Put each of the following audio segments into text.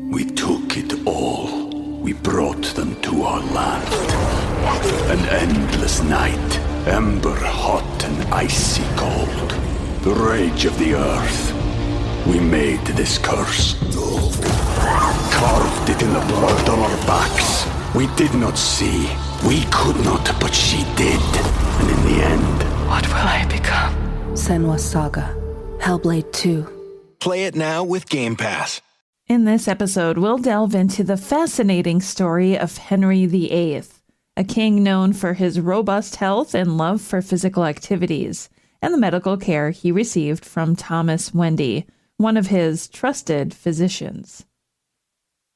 We took it all. We brought them to our land. An endless night, ember hot and icy cold. The rage of the earth. We made this curse. Carved it in the blood on our backs. We did not see. We could not, but she did. And in the end... What will I become? Senua's Saga. Hellblade 2. Play it now with Game Pass. In this episode, we'll delve into the fascinating story of Henry VIII, a king known for his robust health and love for physical activities, and the medical care he received from Thomas Wendy, one of his trusted physicians.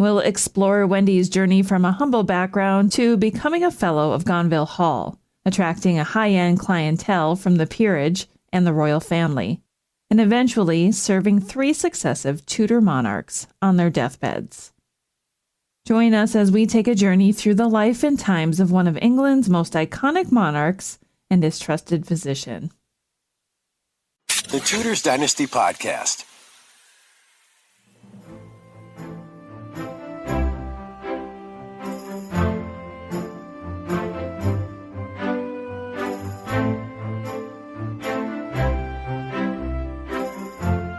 We'll explore Wendy's journey from a humble background to becoming a fellow of Gonville Hall, attracting a high-end clientele from the peerage and the royal family, and eventually serving 3 successive Tudor monarchs on their deathbeds. Join us as we take a journey through the life and times of one of England's most iconic monarchs and his trusted physician. The Tudors Dynasty Podcast.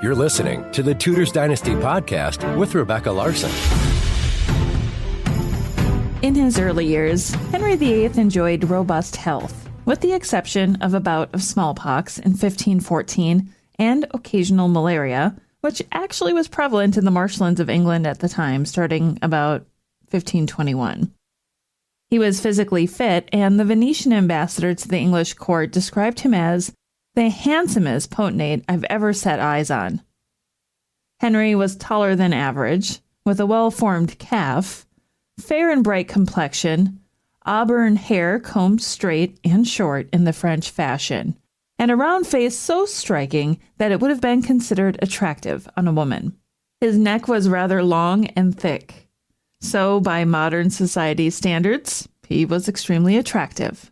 You're listening to the Tudors Dynasty Podcast with Rebecca Larson. In his early years, Henry VIII enjoyed robust health, with the exception of a bout of smallpox in 1514 and occasional malaria, which actually was prevalent in the marshlands of England at the time, starting about 1521. He was physically fit, and the Venetian ambassador to the English court described him as the handsomest potentate I've ever set eyes on. Henry was taller than average, with a well-formed calf, fair and bright complexion, auburn hair combed straight and short in the French fashion, and a round face so striking that it would have been considered attractive on a woman. His neck was rather long and thick, so by modern society standards, he was extremely attractive.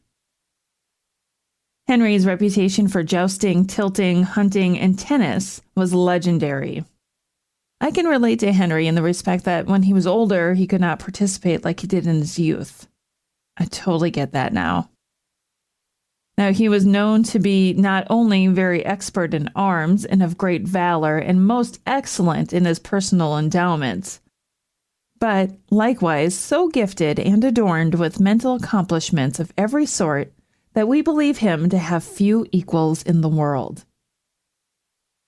Henry's reputation for jousting, tilting, hunting, and tennis was legendary. I can relate to Henry in the respect that when he was older, he could not participate like he did in his youth. I totally get that now. Now, he was known to be not only very expert in arms and of great valor and most excellent in his personal endowments, but likewise so gifted and adorned with mental accomplishments of every sort that we believe him to have few equals in the world.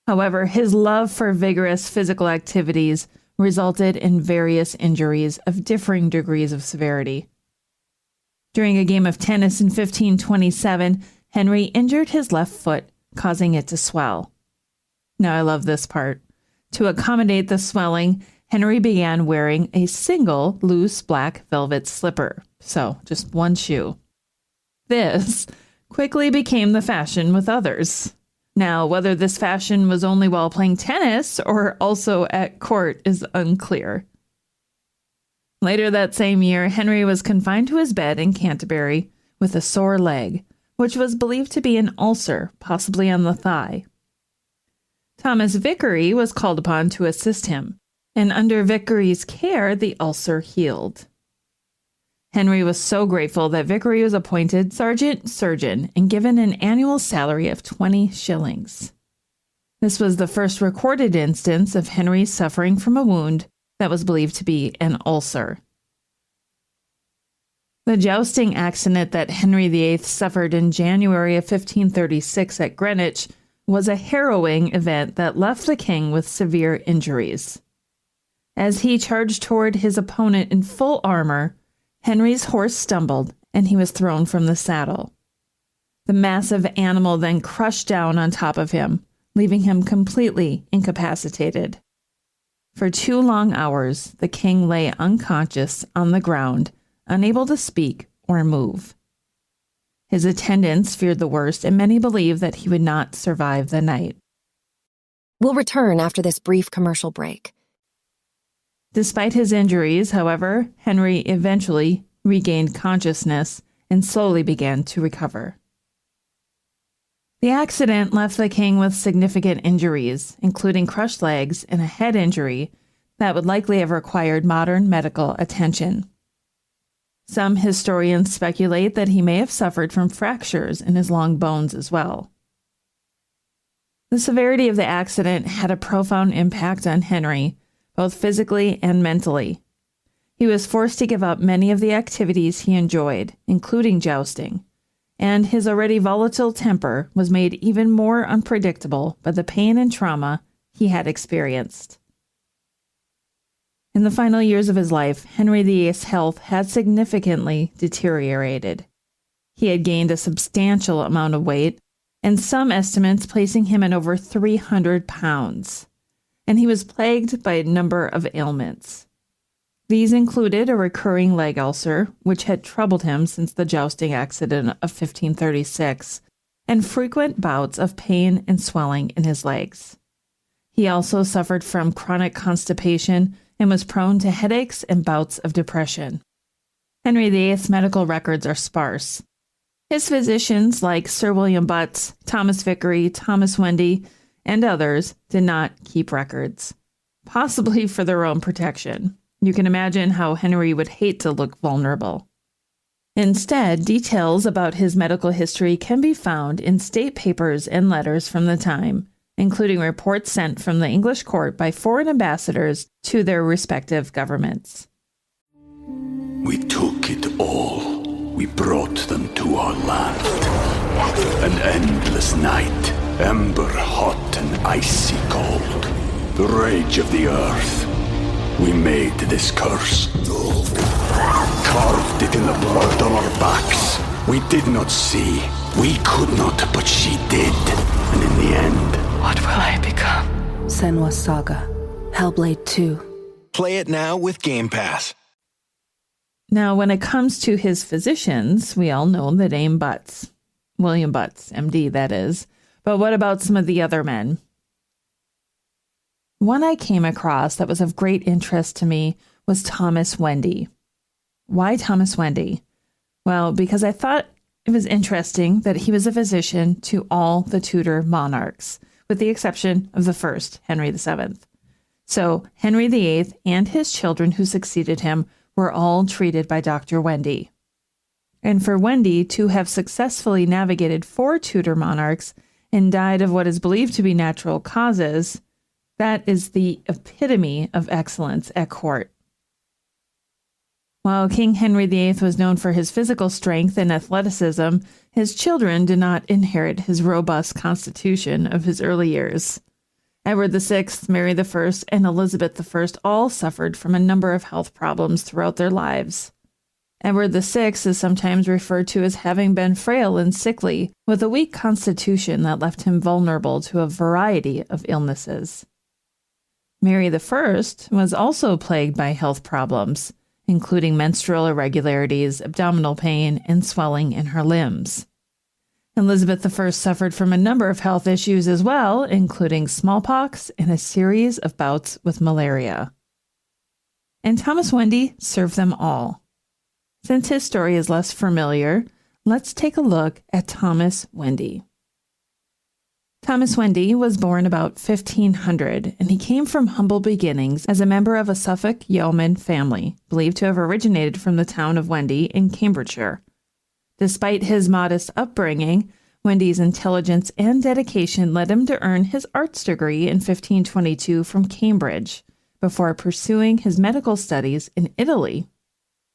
However, his love for vigorous physical activities resulted in various injuries of differing degrees of severity. During a game of tennis in 1527, Henry injured his left foot, causing it to swell. Now, I love this part. To accommodate the swelling, Henry began wearing a single loose black velvet slipper, so just one shoe. This quickly became the fashion with others. Now, whether this fashion was only while playing tennis or also at court is unclear. Later that same year, Henry was confined to his bed in Canterbury with a sore leg, which was believed to be an ulcer, possibly on the thigh. Thomas Vickery was called upon to assist him, and under Vickery's care, the ulcer healed. Henry was so grateful that Vickery was appointed sergeant surgeon and given an annual salary of 20 shillings. This was the first recorded instance of Henry suffering from a wound that was believed to be an ulcer. The jousting accident that Henry VIII suffered in January of 1536 at Greenwich was a harrowing event that left the king with severe injuries. As he charged toward his opponent in full armor, Henry's horse stumbled, and he was thrown from the saddle. The massive animal then crushed down on top of him, leaving him completely incapacitated. For 2 long hours, the king lay unconscious on the ground, unable to speak or move. His attendants feared the worst, and many believed that he would not survive the night. We'll return after this brief commercial break. Despite his injuries, however, Henry eventually regained consciousness and slowly began to recover. The accident left the king with significant injuries, including crushed legs and a head injury That would likely have required modern medical attention. Some historians speculate that he may have suffered from fractures in his long bones as well. The severity of the accident had a profound impact on Henry, both physically and mentally. He was forced to give up many of the activities he enjoyed, including jousting, and his already volatile temper was made even more unpredictable by the pain and trauma he had experienced. In the final years of his life, Henry VIII's health had significantly deteriorated. He had gained a substantial amount of weight, and some estimates placing him at over 300 pounds, and he was plagued by a number of ailments. These included a recurring leg ulcer, which had troubled him since the jousting accident of 1536, and frequent bouts of pain and swelling in his legs. He also suffered from chronic constipation and was prone to headaches and bouts of depression. Henry VIII's medical records are sparse. His physicians, like Sir William Butts, Thomas Vickery, Thomas Wendy, and others, did not keep records, possibly for their own protection. You can imagine how Henry would hate to look vulnerable. Instead, details about his medical history can be found in state papers and letters from the time, including reports sent from the English court by foreign ambassadors to their respective governments. We took it all. We brought them to our land. An endless night, ember hot and icy cold. The rage of the earth. We made this curse. Carved it in the blood on our backs. We did not see. We could not, but she did. And in the end... What will I become? Senua's Saga. Hellblade 2. Play it now with Game Pass. Now, when it comes to his physicians, we all know the name Butts. William Butts, MD, that is. But what about some of the other men? One I came across that was of great interest to me was Thomas Wendy. Why Thomas Wendy? Well, because I thought it was interesting that he was a physician to all the Tudor monarchs, with the exception of the first, Henry VII. So Henry VIII and his children who succeeded him were all treated by Dr. Wendy. And for Wendy to have successfully navigated 4 Tudor monarchs and died of what is believed to be natural causes, that is the epitome of excellence at court. While King Henry VIII was known for his physical strength and athleticism, his children did not inherit his robust constitution of his early years. Edward VI, Mary I, and Elizabeth I all suffered from a number of health problems throughout their lives. Edward VI is sometimes referred to as having been frail and sickly, with a weak constitution that left him vulnerable to a variety of illnesses. Mary I was also plagued by health problems, including menstrual irregularities, abdominal pain, and swelling in her limbs. Elizabeth I suffered from a number of health issues as well, including smallpox and a series of bouts with malaria. And Thomas Wendy served them all. Since his story is less familiar, let's take a look at Thomas Wendy. Thomas Wendy was born about 1500, and he came from humble beginnings as a member of a Suffolk yeoman family, believed to have originated from the town of Wendy in Cambridgeshire. Despite his modest upbringing, Wendy's intelligence and dedication led him to earn his arts degree in 1522 from Cambridge, before pursuing his medical studies in Italy.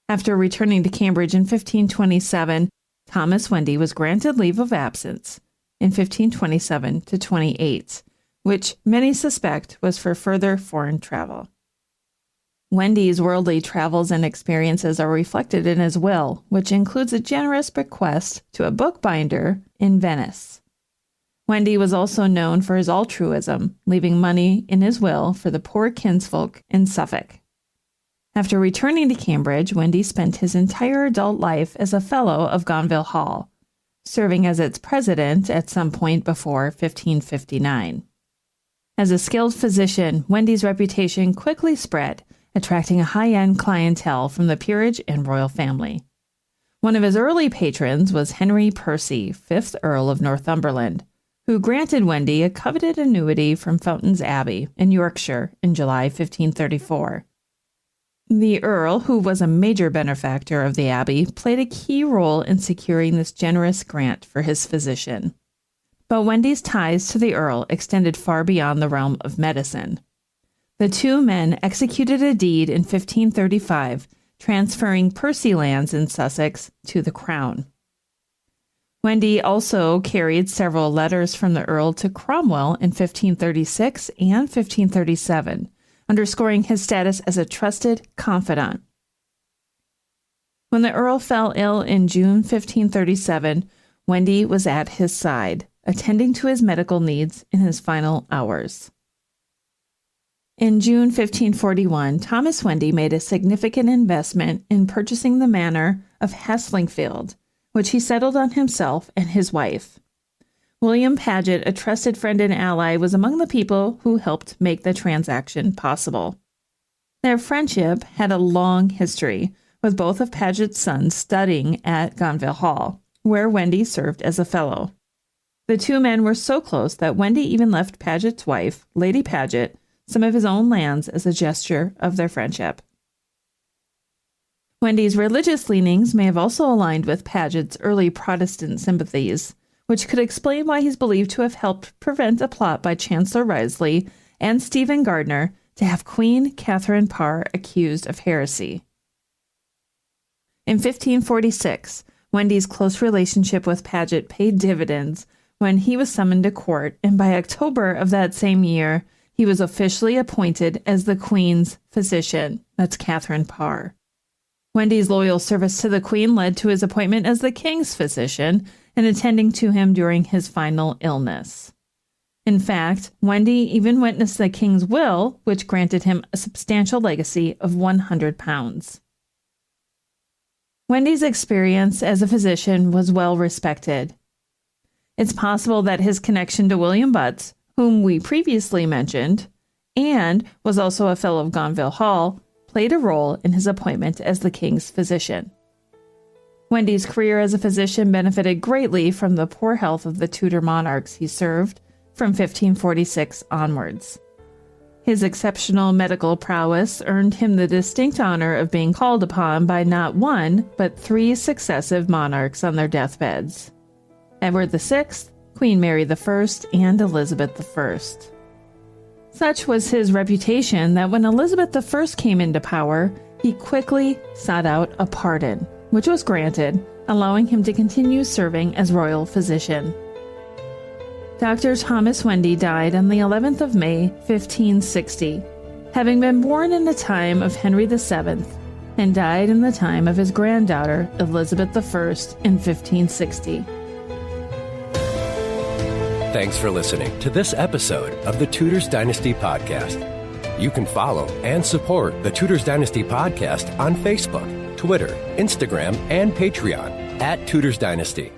After returning to Cambridge in 1527, Thomas Wendy was granted leave of absence in 1527 to 28, which many suspect was for further foreign travel. Wendy's worldly travels and experiences are reflected in his will, which includes a generous bequest to a bookbinder in Venice. Wendy was also known for his altruism, leaving money in his will for the poor kinsfolk in Suffolk. After returning to Cambridge, Wendy spent his entire adult life as a fellow of Gonville Hall, serving as its president at some point before 1559. As a skilled physician, Wendy's reputation quickly spread, attracting a high-end clientele from the peerage and royal family. One of his early patrons was Henry Percy, 5th Earl of Northumberland, who granted Wendy a coveted annuity from Fountains Abbey in Yorkshire in July 1534. The Earl, who was a major benefactor of the abbey, played a key role in securing this generous grant for his physician. But Wendy's ties to the Earl extended far beyond the realm of medicine. The two men executed a deed in 1535, transferring Percy lands in Sussex to the crown. Wendy also carried several letters from the Earl to Cromwell in 1536 and 1537, underscoring his status as a trusted confidant. When the Earl fell ill in June 1537, Wendy was at his side, attending to his medical needs in his final hours. In June 1541, Thomas Wendy made a significant investment in purchasing the manor of Heslingfield, which he settled on himself and his wife. William Paget, a trusted friend and ally, was among the people who helped make the transaction possible. Their friendship had a long history, with both of Paget's sons studying at Gonville Hall, where Wendy served as a fellow. The two men were so close that Wendy even left Paget's wife, Lady Paget, some of his own lands as a gesture of their friendship. Wendy's religious leanings may have also aligned with Paget's early Protestant sympathies, which could explain why he's believed to have helped prevent a plot by Chancellor Wriothesley and Stephen Gardiner to have Queen Catherine Parr accused of heresy. In 1546, Wendy's close relationship with Paget paid dividends when he was summoned to court, and by October of that same year, he was officially appointed as the Queen's physician. That's Catherine Parr. Wendy's loyal service to the Queen led to his appointment as the King's physician and attending to him during his final illness. In fact, Wendy even witnessed the King's will, which granted him a substantial legacy of £100. Wendy's experience as a physician was well respected. It's possible that his connection to William Butts, whom we previously mentioned, and was also a fellow of Gonville Hall, played a role in his appointment as the King's physician. Wendy's career as a physician benefited greatly from the poor health of the Tudor monarchs he served from 1546 onwards. His exceptional medical prowess earned him the distinct honor of being called upon by not one, but three successive monarchs on their deathbeds: Edward VI, Queen Mary I, and Elizabeth I. Such was his reputation that when Elizabeth I came into power, he quickly sought out a pardon, which was granted, allowing him to continue serving as royal physician. Dr. Thomas Wendy died on the 11th of May, 1560, having been born in the time of Henry VII, and died in the time of his granddaughter, Elizabeth I, in 1560. Thanks for listening to this episode of the Tudors Dynasty Podcast. You can follow and support the Tudors Dynasty Podcast on Facebook, Twitter, Instagram, and Patreon @Tudors Dynasty.